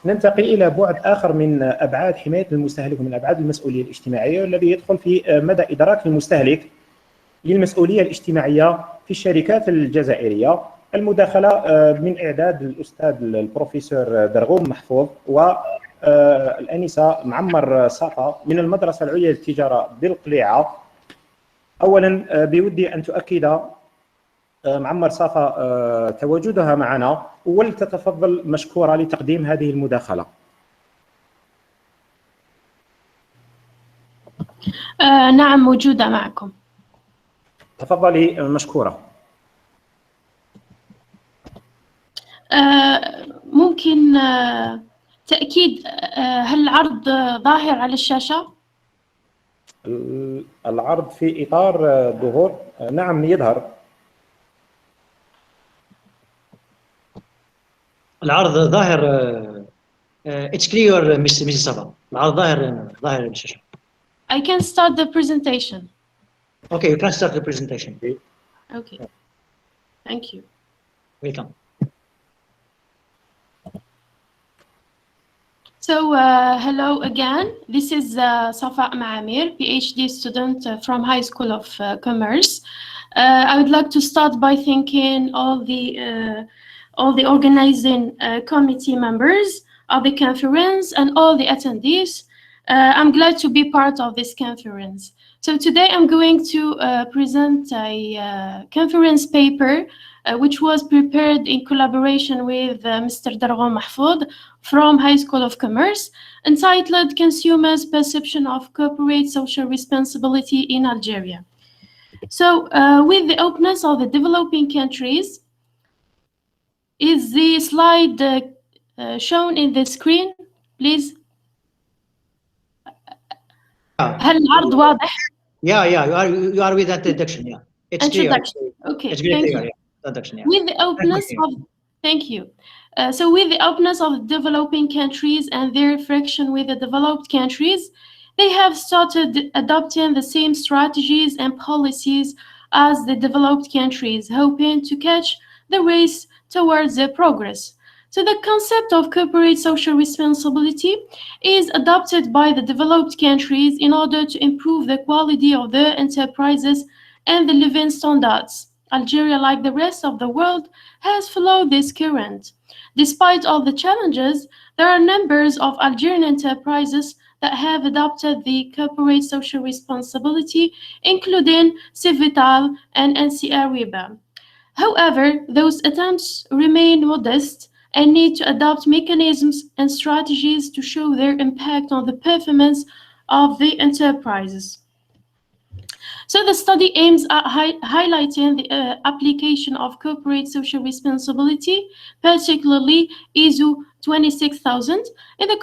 ننتقل إلى بعد آخر من أبعاد حماية المستهلك ومن أبعاد المسؤولية الاجتماعية، والذي يدخل في مدى إدراك المستهلك للمسؤولية الاجتماعية في الشركات الجزائرية. المداخلة من إعداد الأستاذ البروفيسور درغوم محفوظ والأنسة معمر صفا من المدرسة العليا للتجارة بالقليعة. أولا بودي أن تؤكد معمر صفا تواجدها معنا، ولتتفضل مشكورة لتقديم هذه المداخلة. نعم، موجودة معكم. تفضلي مشكورة. ممكن تأكيد هل العرض ظاهر على الشاشة؟ العرض في إطار ظهور، نعم يظهر. العرض ظاهر. It's clear, Mrs. Safa. العرض ظاهر على الشاشة. I can start the presentation. Okay, you can start the presentation. Okay. Thank you. Welcome. So, hello again. This is Safa MAAMIR, PhD student from High School of Commerce. I would like to start by thanking all the organizing committee members of the conference and all the attendees. I'm glad to be part of this conference. So today I'm going to present a conference paper which was prepared in collaboration with Mr. Dargham Mahfoud from High School of Commerce, entitled Consumers' Perception of Corporate Social Responsibility in Algeria. So with the openness of the developing countries, is the slide shown in the screen, please? هل العرض واضح؟ Yeah, you are with that introduction. Yeah, it's introduction. Clear. Okay, it's very thank clear. you. Yeah, introduction. Yeah. With the openness of, thank you. So with the openness of developing countries and their friction with the developed countries, they have started adopting the same strategies and policies as the developed countries, hoping to catch the race towards their progress. So the concept of corporate social responsibility is adopted by the developed countries in order to improve the quality of their enterprises and the living standards. Algeria, like the rest of the world, has followed this current. Despite all the challenges, there are numbers of Algerian enterprises that have adopted the corporate social responsibility, including Civital and NCR Riba. However, those attempts remain modest and need to adopt mechanisms and strategies to show their impact on the performance of the enterprises. So the study aims at highlighting the application of corporate social responsibility, particularly ISO 26000, in the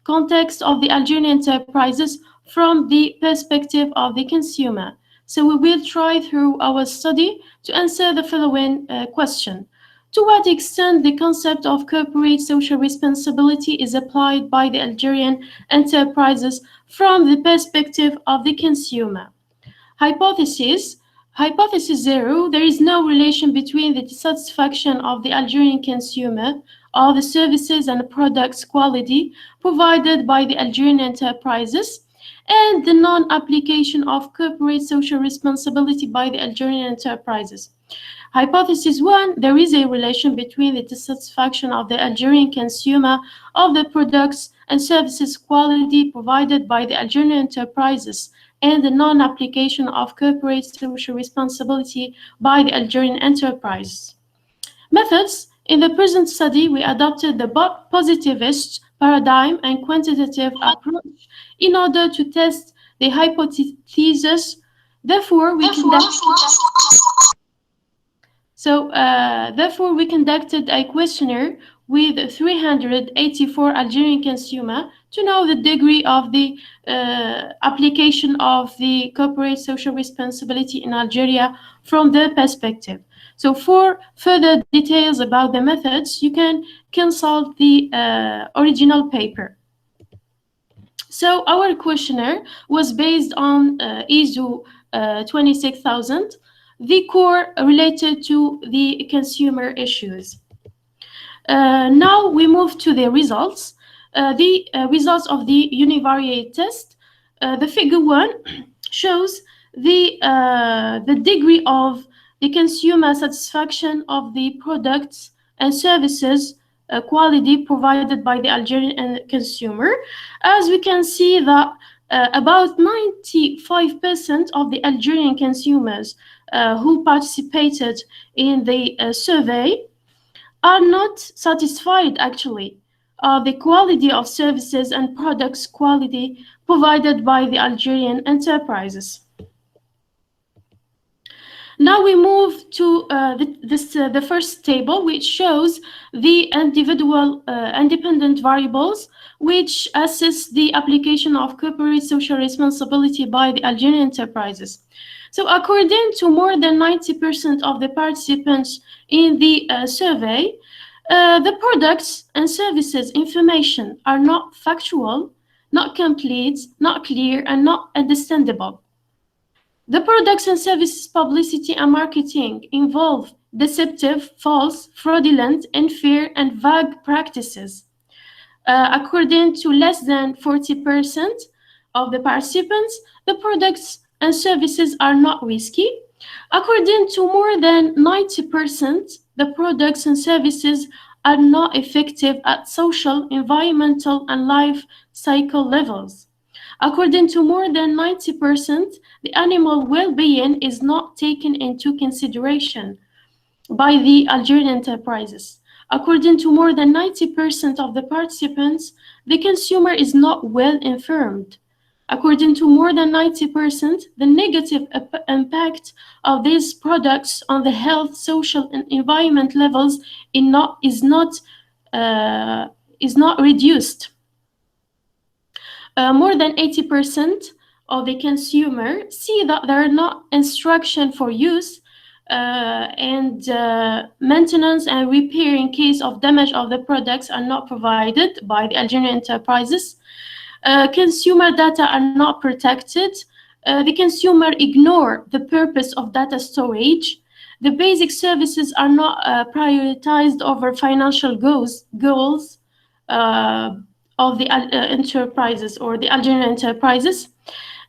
context of the Algerian enterprises from the perspective of the consumer. So we will try through our study to answer the following question. To what extent the concept of corporate social responsibility is applied by the Algerian enterprises from the perspective of the consumer? Hypothesis 0, there is no relation between the dissatisfaction of the Algerian consumer or the services and products quality provided by the Algerian enterprises and the non-application of corporate social responsibility by the Algerian enterprises. Hypothesis 1, there is a relation between the dissatisfaction of the Algerian consumer of the products and services quality provided by the Algerian enterprises and the non-application of corporate social responsibility by the Algerian enterprise. Methods. In the present study, we adopted the positivist paradigm and quantitative approach in order to test the hypothesis. Therefore, we conducted a questionnaire with 384 Algerian consumers to know the degree of the application of the corporate social responsibility in Algeria from their perspective. So for further details about the methods, you can consult the original paper. So our questionnaire was based on ISO 26000, the core related to the consumer issues. Now we move to the results. The results of the univariate test. The figure 1 shows the degree of the consumer satisfaction of the products and services quality provided by the Algerian consumer. As we can see that about 95% of the Algerian consumers who participated in the survey are not satisfied actually the quality of services and products quality provided by the Algerian enterprises. Now we move to the first table, which shows the individual independent variables which assess the application of corporate social responsibility by the Algerian enterprises. So according to more than 90% of the participants in the survey, the products and services information are not factual, not complete, not clear, and not understandable. The products and services publicity and marketing involve deceptive, false, fraudulent, unfair, and vague practices. According to less than 40% of the participants, the products and services are not risky. According to more than 90%, the products and services are not effective at social, environmental, and life cycle levels. According to more than 90%, the animal well-being is not taken into consideration by the Algerian enterprises. According to more than 90% of the participants, the consumer is not well informed. According to more than 90%, the negative impact of these products on the health, social, and environment levels is not reduced. More than 80% of the consumer see that there are not instruction for use and maintenance and repair in case of damage of the products are not provided by the Algerian enterprises. Consumer data are not protected. The consumer ignore the purpose of data storage. The basic services are not prioritized over financial goals of the enterprises or the Algerian enterprises.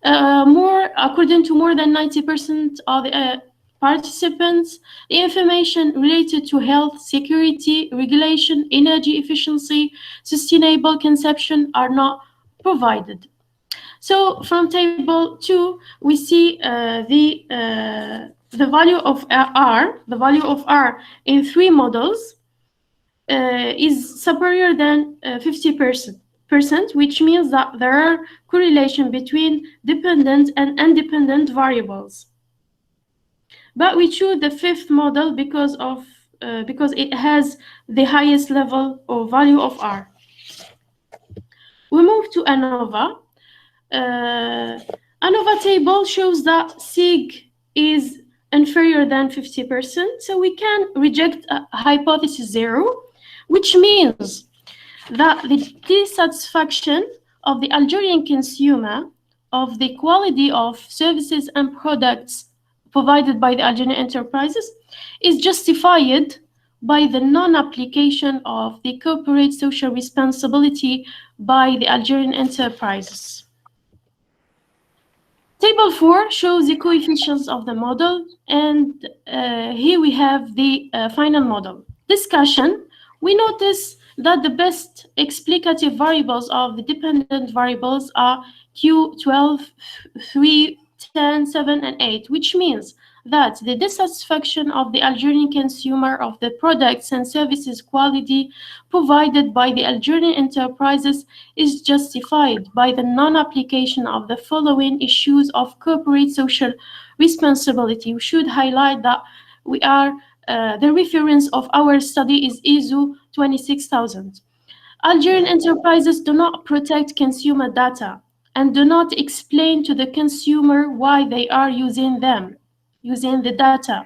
According to more than 90% of the participants, the information related to health, security, regulation, energy efficiency, sustainable consumption are not provided. So from table 2, we see the value of R. The value of R in 3 models is superior than 50%, which means that there are correlation between dependent and independent variables. But we choose the 5th model because it has the highest level or value of R. We move to ANOVA. ANOVA table shows that SIG is inferior than 50%, so we can reject hypothesis 0, which means that the dissatisfaction of the Algerian consumer of the quality of services and products provided by the Algerian enterprises is justified by the non-application of the corporate social responsibility by the Algerian enterprises. Table 4 shows the coefficients of the model, and here we have the final model. Discussion. We notice that the best explicative variables of the dependent variables are Q, 12, 3, 10, 7, and 8, which means that the dissatisfaction of the Algerian consumer of the products and services quality provided by the Algerian enterprises is justified by the non-application of the following issues of corporate social responsibility. We should highlight that we are the reference of our study is ISO 26000. Algerian enterprises do not protect consumer data and do not explain to the consumer why they are using the data.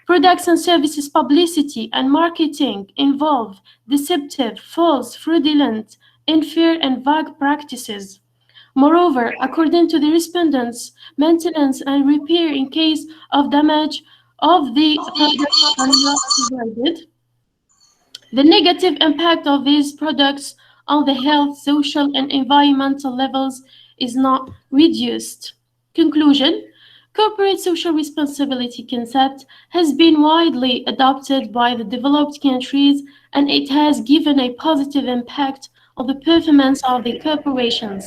Products and services publicity and marketing involve deceptive, false, fraudulent, unfair, and vague practices. Moreover, according to the respondents, maintenance and repair in case of damage of the products are not provided. The negative impact of these products on the health, social, and environmental levels is not reduced. Conclusion: corporate social responsibility concept has been widely adopted by the developed countries, and it has given a positive impact on the performance of the corporations.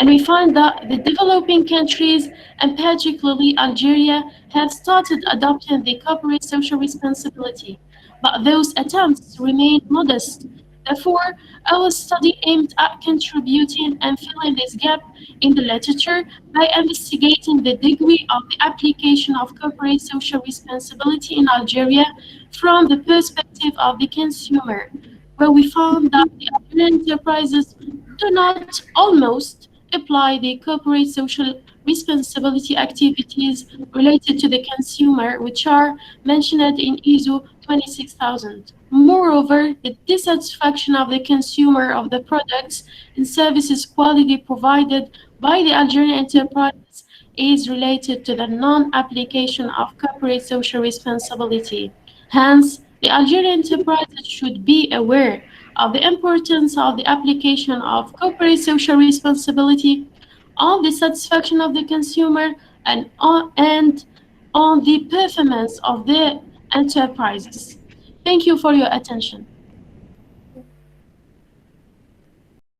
And we find that the developing countries, and particularly Algeria, have started adopting the corporate social responsibility, but those attempts remain modest. Therefore, our study aimed at contributing and filling this gap in the literature by investigating the degree of the application of corporate social responsibility in Algeria from the perspective of the consumer, where we found that the Algerian enterprises do not almost apply the corporate social responsibility activities related to the consumer, which are mentioned in ISO 26000. Moreover, the dissatisfaction of the consumer of the products and services quality provided by the Algerian enterprises is related to the non-application of corporate social responsibility. Hence, the Algerian enterprises should be aware of the importance of the application of corporate social responsibility on the satisfaction of the consumer and on the performance of the enterprises. Thank you for your attention.